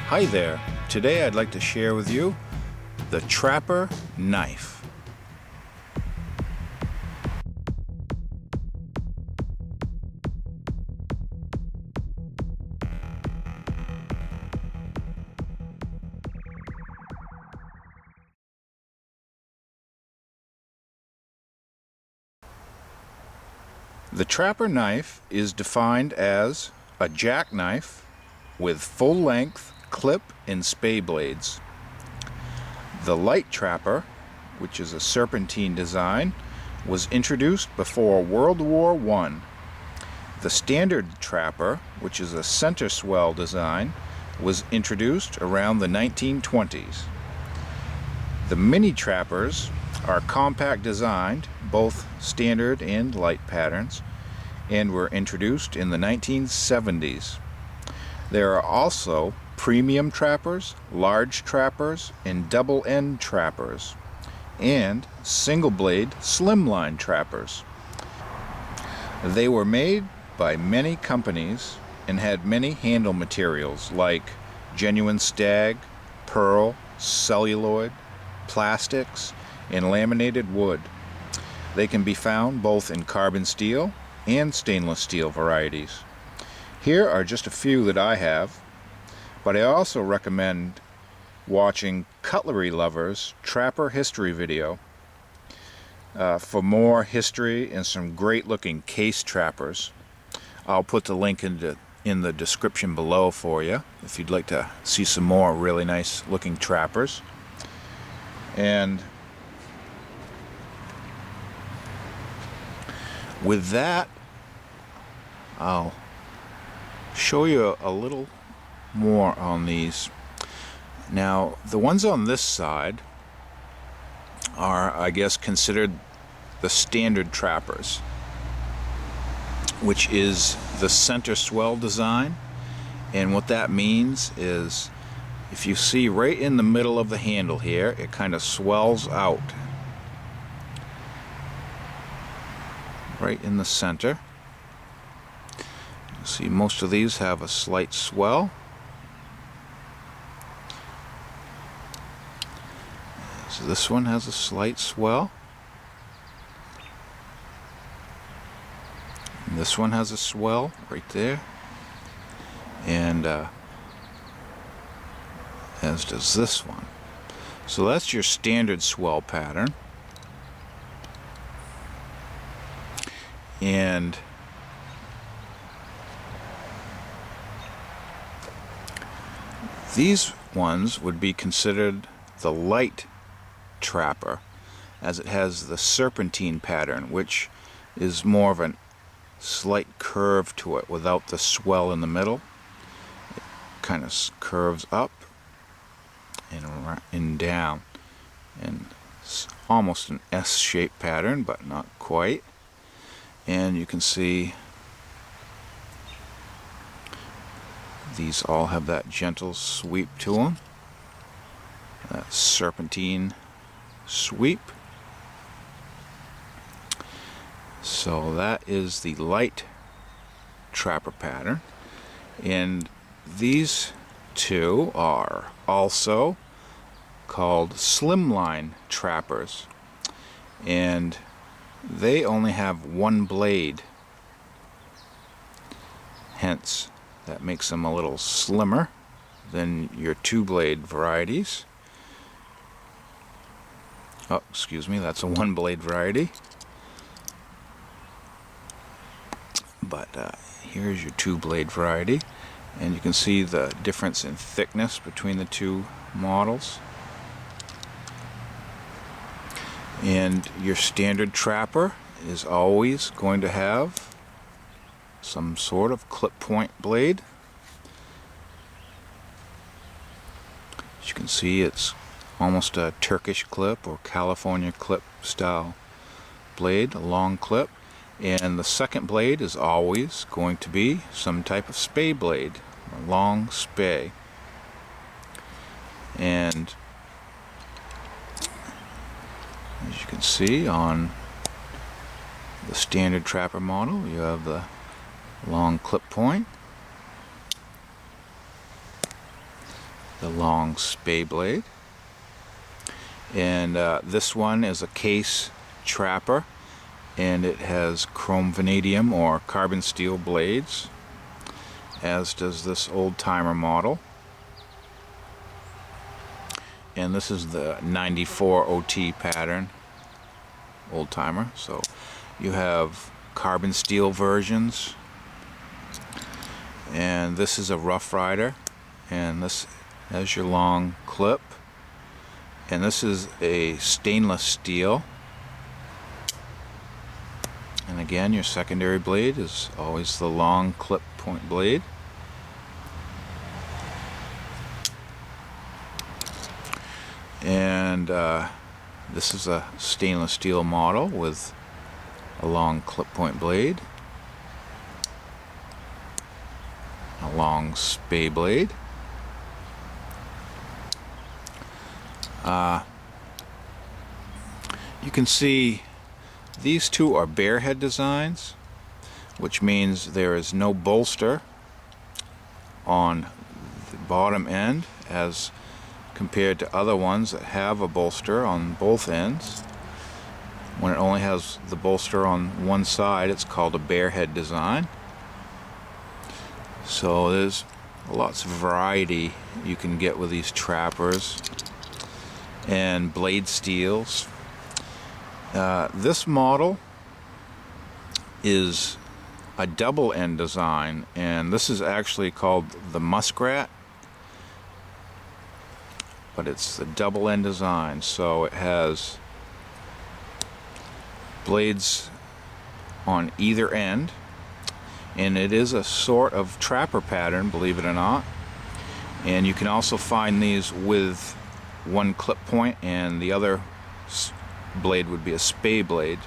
Hi there. Today I'd like to share with you the Trapper knife. The Trapper knife is defined as a jackknife with full-length clip and spay blades. The light trapper, which is a serpentine design, was introduced before World War I. The standard trapper, which is a center-swell design, was introduced around the 1920s. The mini trappers are compact designed, both standard and light patterns, and were introduced in the 1970s. There are also premium trappers, large trappers, and double-end trappers, and single-blade slimline trappers. They were made by many companies and had many handle materials like genuine stag, pearl, celluloid, plastics, and laminated wood. They can be found both in carbon steel and stainless steel varieties. Here are just a few that I have, but I also recommend watching Cutlery Lovers' Trapper History video for more history and some great looking case trappers. I'll put the link in the description below for you if you'd like to see some more really nice looking trappers. And with that, I'll show you a little more on these. Now, the ones on this side are, I guess, considered the standard trappers, which is the center swell design. And what that means is, if you see right in the middle of the handle here, it kind of swells out right in the center. You see most of these have a slight swell. So this one has a slight swell. And this one has a swell right there. And as does this one. So that's your standard swell pattern. And these ones would be considered the light trapper, as it has the serpentine pattern, which is more of a slight curve to it without the swell in the middle. It kind of curves up and down, and it's almost an S-shaped pattern, but not quite. And you can see these all have that gentle sweep to them, that serpentine sweep. So that is the light trapper pattern. And these two are also called slimline trappers, and they only have one blade, hence that makes them a little slimmer than your two-blade varieties. Oh, excuse me, that's a one-blade variety. But here's your two-blade variety, and you can see the difference in thickness between the two models. And your standard trapper is always going to have some sort of clip point blade. As you can see, it's almost a Turkish clip or California clip style blade, a long clip. And the second blade is always going to be some type of spay blade, a long spay. And as you can see on the standard trapper model, you have the long clip point, the long spay blade. And this one is a case trapper, and it has chrome vanadium or carbon steel blades, as does this old timer model. And this is the 94 OT pattern, old timer. So you have carbon steel versions, and this is a Rough Rider, and this has your long clip, and this is a stainless steel. And again, your secondary blade is always the long clip point blade. And this is a stainless steel model with a long clip point blade, a long spay blade. You can see these two are bear head designs, which means there is no bolster on the bottom end as compared to other ones that have a bolster on both ends. When it only has the bolster on one side, it's called a bear head design. So there's lots of variety you can get with these trappers and blade steels. This model is a double end design, and this is actually called the Muskrat, but it's the double end design. So it has blades on either end, and it is a sort of trapper pattern, believe it or not. And you can also find these with one clip point, and the other blade would be a spay blade.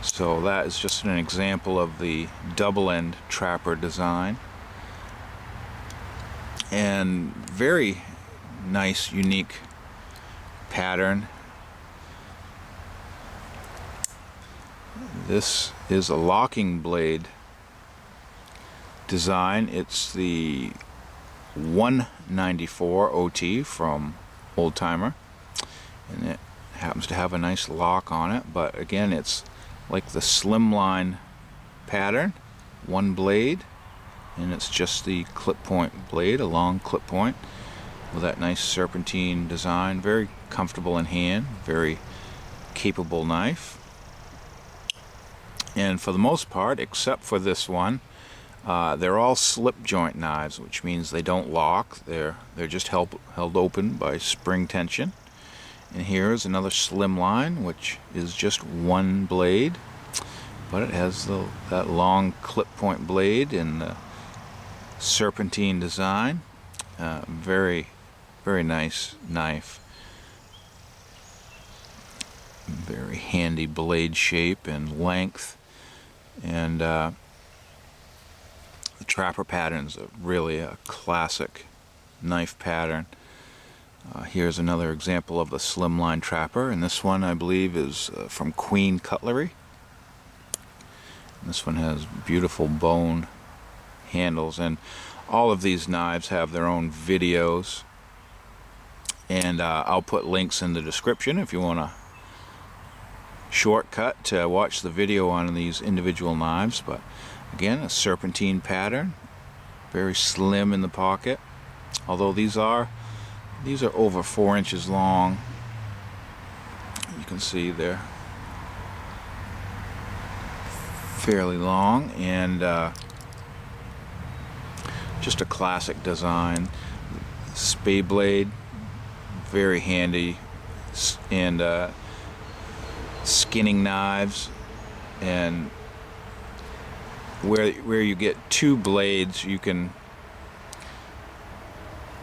So that is just an example of the double end trapper design, and very nice, unique pattern. This is a locking blade design. It's the 194 OT from Old Timer, and it happens to have a nice lock on it, but again, it's like the Slimline pattern, one blade, and it's just the clip point blade, a long clip point with that nice serpentine design. Very comfortable in hand, very capable knife. And for the most part, except for this one, they're all slip joint knives, which means they don't lock. They're just held open by spring tension. And here's another Slimline, which is just one blade, but it has that long clip point blade and the serpentine design. Very, very nice knife. Very handy blade shape and length, and the trapper pattern's really a classic knife pattern. Here's another example of the Slimline Trapper, and this one I believe is from Queen Cutlery. And this one has beautiful bone handles, and all of these knives have their own videos, and I'll put links in the description if you want to shortcut to watch the video on these individual knives. But again, a serpentine pattern, very slim in the pocket, although these are over 4 inches long. You can see they're fairly long, and just a classic design. Spay blade, very handy, and skinning knives, and where you get two blades, you can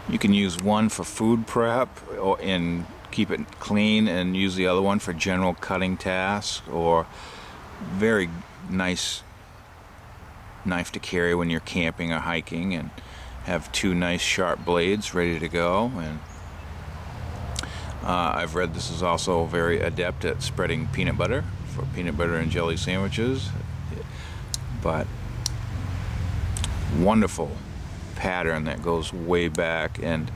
use one for food prep and keep it clean, and use the other one for general cutting tasks, or very nice knife to carry when you're camping or hiking, and have two nice sharp blades ready to go. And I've read this is also very adept at spreading peanut butter for peanut butter and jelly sandwiches. But wonderful pattern that goes way back, and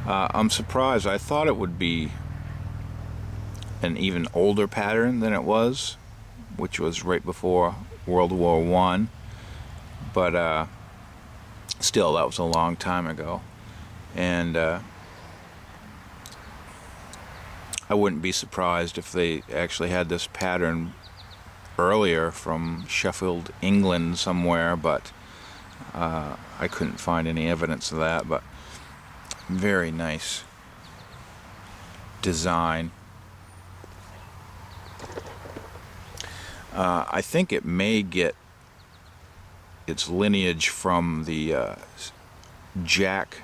I'm surprised. I thought it would be an even older pattern than it was, which was right before World War I, but still, that was a long time ago, and I wouldn't be surprised if they actually had this pattern earlier from Sheffield, England somewhere, but I couldn't find any evidence of that. But very nice design. I think it may get its lineage from the Jackknife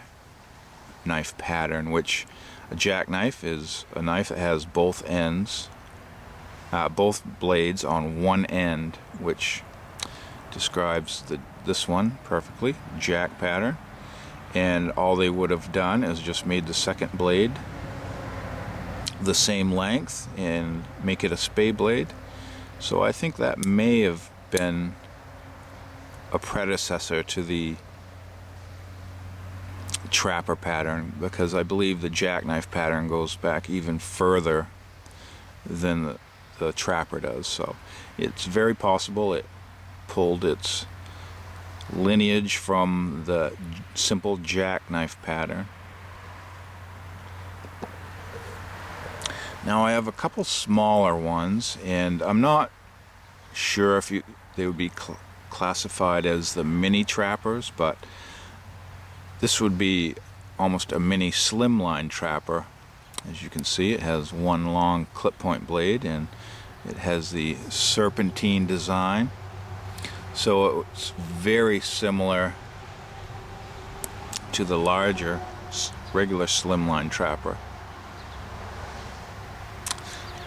pattern, which a jackknife is a knife that has both ends, both blades on one end, which describes this one perfectly, jack pattern. And all they would have done is just made the second blade the same length and make it a spay blade. So I think that may have been a predecessor to the trapper pattern, because I believe the jackknife pattern goes back even further than the trapper does. So it's very possible it pulled its lineage from the simple jackknife pattern. Now I have a couple smaller ones, and I'm not sure if they would be classified as the mini trappers, but this would be almost a mini slimline trapper. As you can see, it has one long clip point blade, and it has the serpentine design. So it's very similar to the larger regular slimline trapper.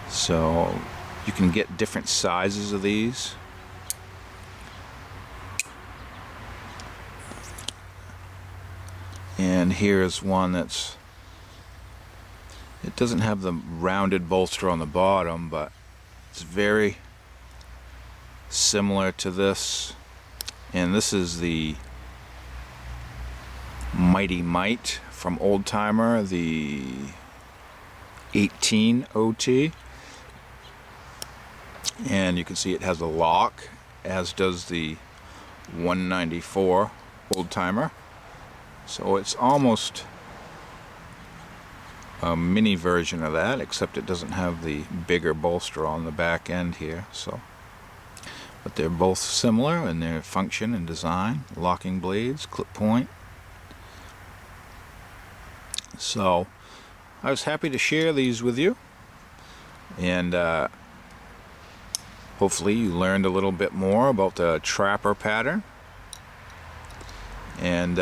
So you can get different sizes of these. And here's one it doesn't have the rounded bolster on the bottom, but it's very similar to this. And this is the Mighty Mite from Old Timer, the 18 OT. And you can see it has a lock, as does the 194 Old Timer. So it's almost a mini version of that, except it doesn't have the bigger bolster on the back end here. So, but they're both similar in their function and design. Locking blades, clip point. So I was happy to share these with you, and hopefully you learned a little bit more about the trapper pattern. And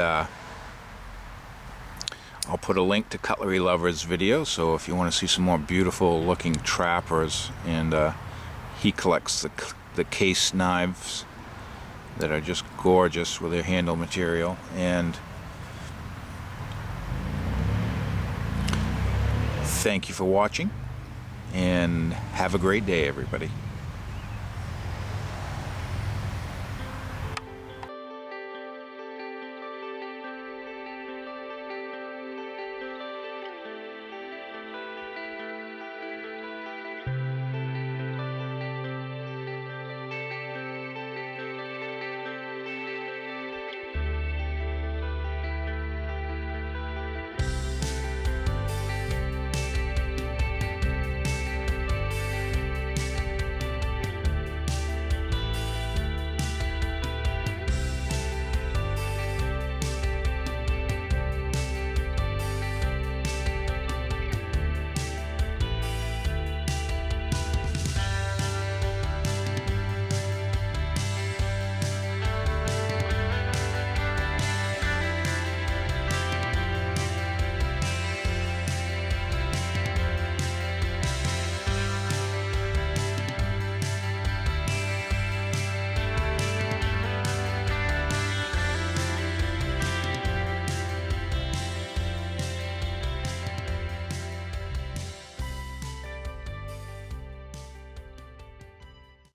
I'll put a link to Cutlery Lover's video, so if you want to see some more beautiful looking trappers, and he collects the case knives that are just gorgeous with their handle material. And thank you for watching, and have a great day, everybody.